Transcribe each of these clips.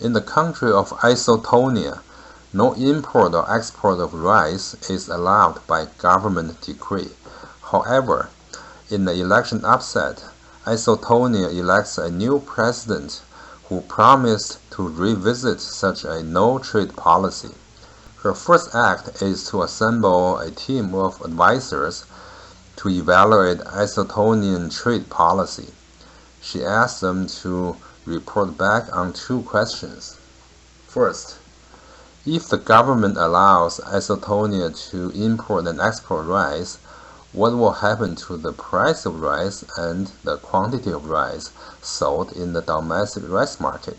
In the country of Isotonia, no import or export of rice is allowed by government decree. However, in the election upset, Isotonia elects a new president who promised to revisit such a no-trade policy. Her first act is to assemble a team of advisors to evaluate Isotonian trade policy. She asked them to report back on two questions. First, if the government allows Isotonia to import and export rice, what will happen to the price of rice and the quantity of rice sold in the domestic rice market?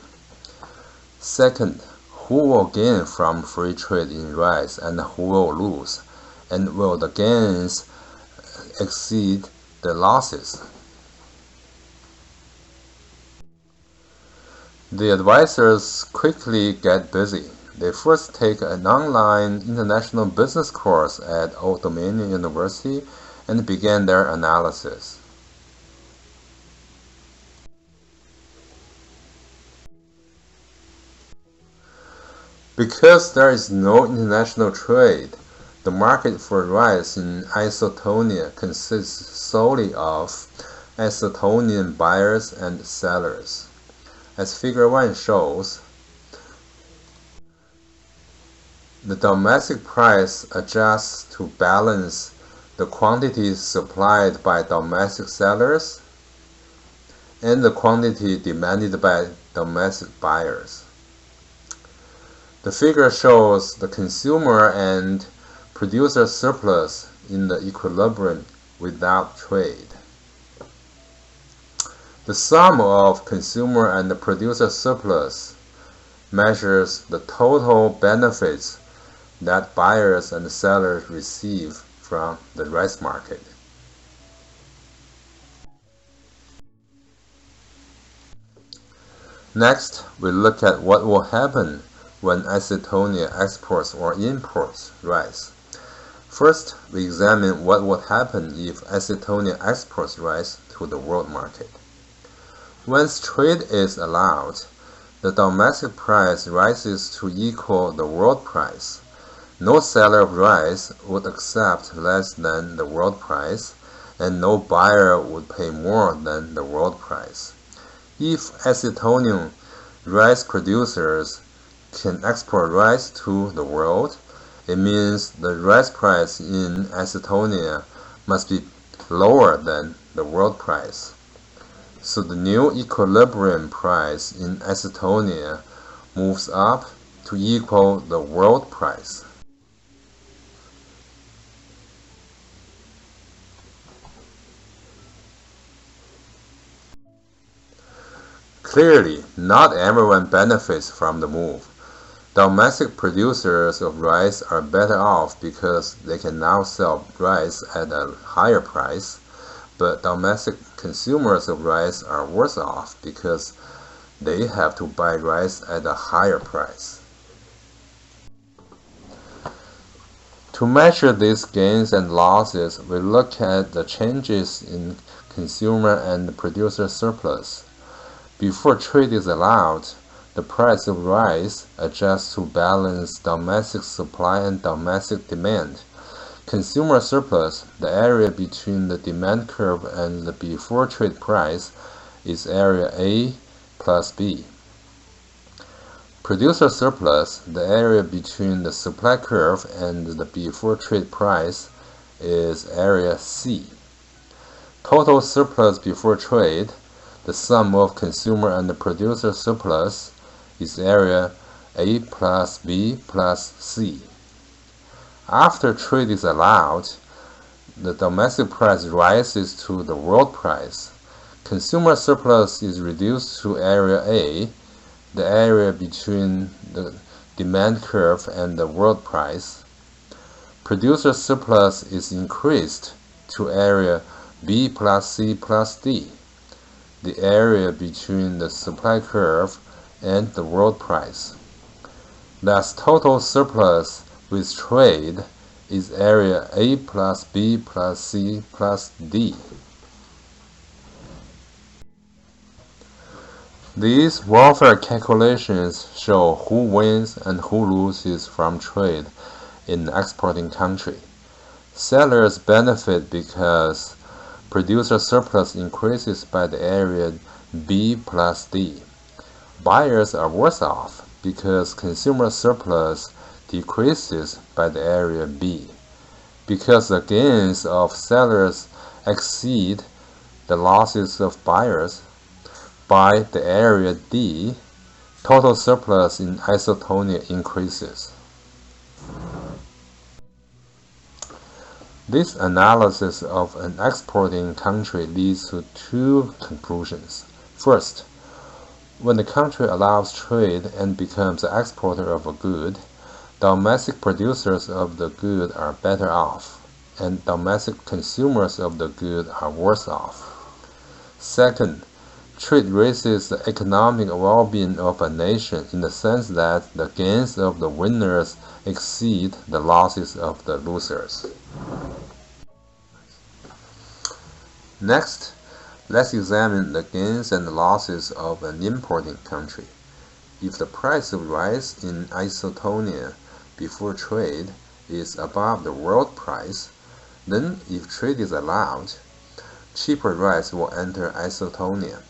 Second, who will gain from free trade in rice and who will lose? And will the gains exceed the losses? The advisors quickly get busy. They first take an online international business course at Old Dominion University and begin their analysis. Because there is no international trade, the market for rice in Isotonia consists solely of Isotonian buyers and sellers. As Figure 1 shows, the domestic price adjusts to balance the quantity supplied by domestic sellers and the quantity demanded by domestic buyers. The figure shows the consumer and producer surplus in the equilibrium without trade. The sum of consumer and the producer surplus measures the total benefits that buyers and sellers receive from the rice market. Next, we look at what will happen when Isotonia exports or imports rice. First, we examine what would happen if Isotonia exports rice to the world market. Once trade is allowed, the domestic price rises to equal the world price. No seller of rice would accept less than the world price, and no buyer would pay more than the world price. If Isotonian rice producers can export rice to the world, it means the rice price in Isotonia must be lower than the world price. So the new equilibrium price in Isotonia moves up to equal the world price. Clearly, not everyone benefits from the move. Domestic producers of rice are better off because they can now sell rice at a higher price, but domestic consumers of rice are worse off because they have to buy rice at a higher price. To measure these gains and losses, we look at the changes in consumer and producer surplus. Before trade is allowed, the price of rice adjusts to balance domestic supply and domestic demand. Consumer surplus, the area between the demand curve and the before trade price, is area A plus B. Producer surplus, the area between the supply curve and the before trade price, is area C. Total surplus before trade, the sum of consumer and the producer surplus, is area A plus B plus C. After trade is allowed, the domestic price rises to the world price. Consumer surplus is reduced to area A, the area between the demand curve and the world price. Producer surplus is increased to area B plus C plus D, the area between the supply curve and the world price. Thus, total surplus with trade is area A plus B plus C plus D. These welfare calculations show who wins and who loses from trade in the exporting country. Sellers benefit because producer surplus increases by the area B plus D. Buyers are worse off because consumer surplus decreases by the area B. Because the gains of sellers exceed the losses of buyers by the area D, total surplus in Isotonia increases. This analysis of an exporting country leads to two conclusions. First, when the country allows trade and becomes an exporter of a good, domestic producers of the good are better off, and domestic consumers of the good are worse off. Second, trade raises the economic well-being of a nation in the sense that the gains of the winners exceed the losses of the losers. Next, let's examine the gains and losses of an importing country. If the price of rice in Isotonia before trade is above the world price, then if trade is allowed, cheaper rice will enter Isotonia,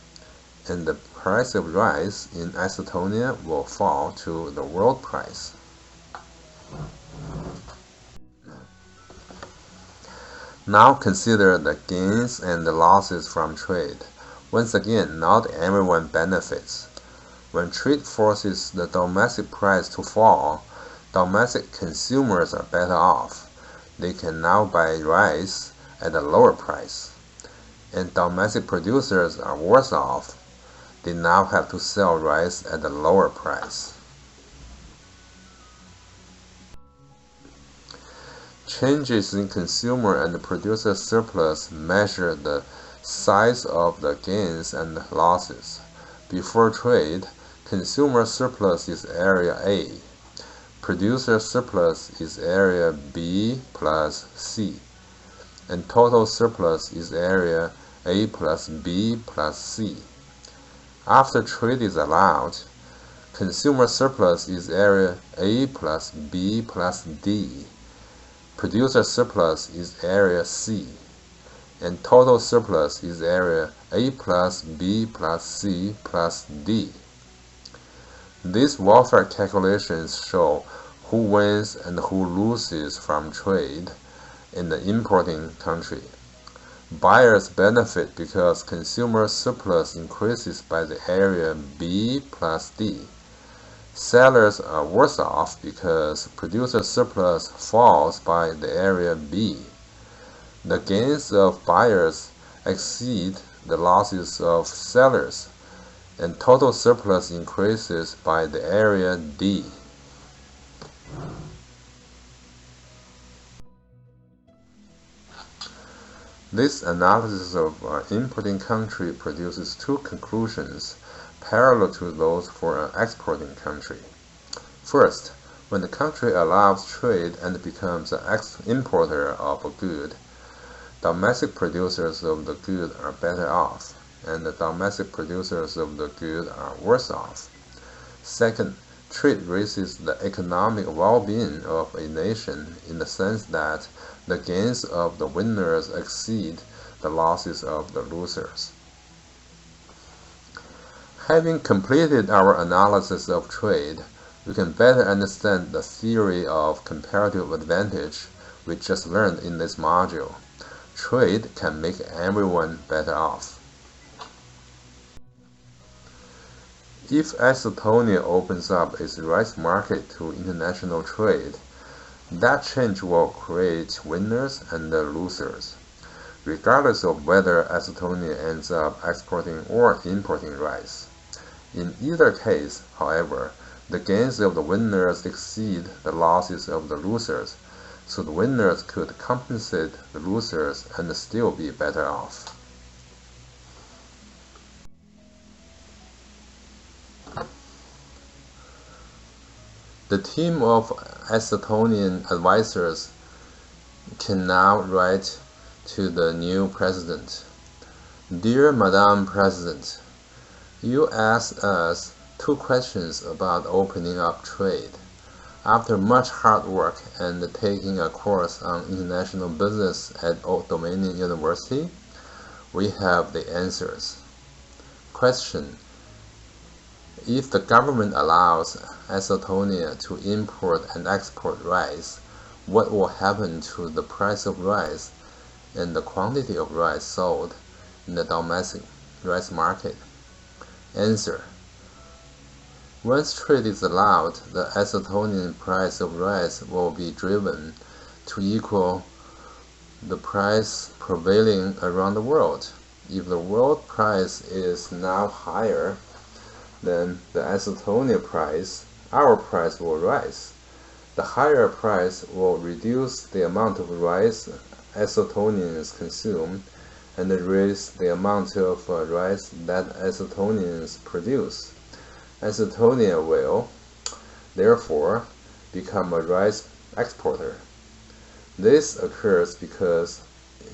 and the price of rice in Isotonia will fall to the world price. Now consider the gains and the losses from trade. Once again, not everyone benefits. When trade forces the domestic price to fall, domestic consumers are better off. They can now buy rice at a lower price. And domestic producers are worse off. They now have to sell rice at a lower price. Changes in consumer and producer surplus measure the size of the gains and losses. Before trade, consumer surplus is area A. Producer surplus is area B plus C. And total surplus is area A plus B plus C. After trade is allowed, consumer surplus is area A plus B plus D. Producer surplus is area C, and total surplus is area A plus B plus C plus D. These welfare calculations show who wins and who loses from trade in the importing country. Buyers benefit because consumer surplus increases by the area B plus D. Sellers are worse off because producer surplus falls by the area B. The gains of buyers exceed the losses of sellers, and total surplus increases by the area D. This analysis of an importing country produces two conclusions parallel to those for an exporting country. First, when the country allows trade and becomes an importer of a good, domestic producers of the good are better off, and the domestic producers of the good are worse off. Second, trade raises the economic well-being of a nation in the sense that the gains of the winners exceed the losses of the losers. Having completed our analysis of trade, we can better understand the theory of comparative advantage we just learned in this module. Trade can make everyone better off. If Isotonia opens up its rice market to international trade, that change will create winners and losers, regardless of whether Isotonia ends up exporting or importing rice. In either case, however, the gains of the winners exceed the losses of the losers, so the winners could compensate the losers and still be better off. The team of Isotonian advisors can now write to the new president. Dear Madam President, You asked us two questions about opening up trade. After much hard work and taking a course on international business at Old Dominion University, we have the answers. Question: if the government allows Isotonia to import and export rice, what will happen to the price of rice and the quantity of rice sold in the domestic rice market? Answer: once trade is allowed, the Isotonian price of rice will be driven to equal the price prevailing around the world. If the world price is now higher than the Isotonia price, our price will rise. The higher price will reduce the amount of rice Isotonians consume and raise the amount of rice that Isotonians produce. Isotonia will, therefore, become a rice exporter. This occurs because,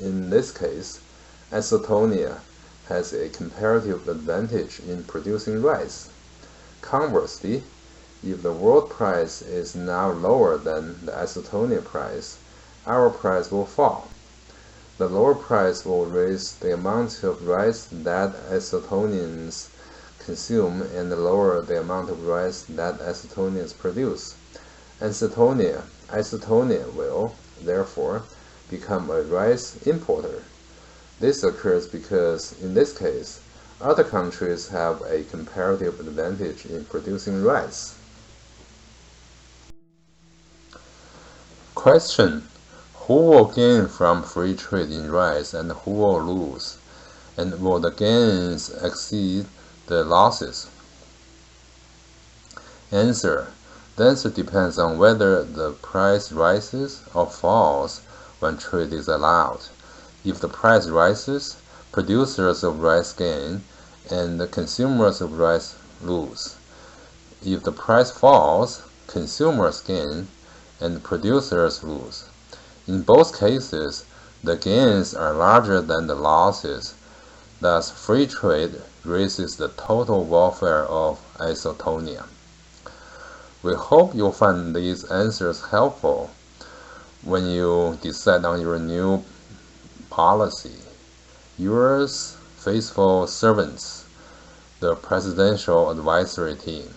in this case, Isotonia has a comparative advantage in producing rice. Conversely, if the world price is now lower than the Isotonia price, our price will fall. The lower price will raise the amount of rice that Isotonians consume and lower the amount of rice that Isotonians produce. Isotonia will, therefore, become a rice importer. This occurs because, in this case, other countries have a comparative advantage in producing rice. Question: who will gain from free trade in rice and who will lose? And will the gains exceed the losses? Answer: the answer depends on whether the price rises or falls when trade is allowed. If the price rises, producers of rice gain and the consumers of rice lose. If the price falls, consumers gain and producers lose. In both cases, the gains are larger than the losses. Thus, free trade raises the total welfare of Isotonia. We hope you'll find these answers helpful when you decide on your new policy. Yours faithful servants, the Presidential Advisory Team.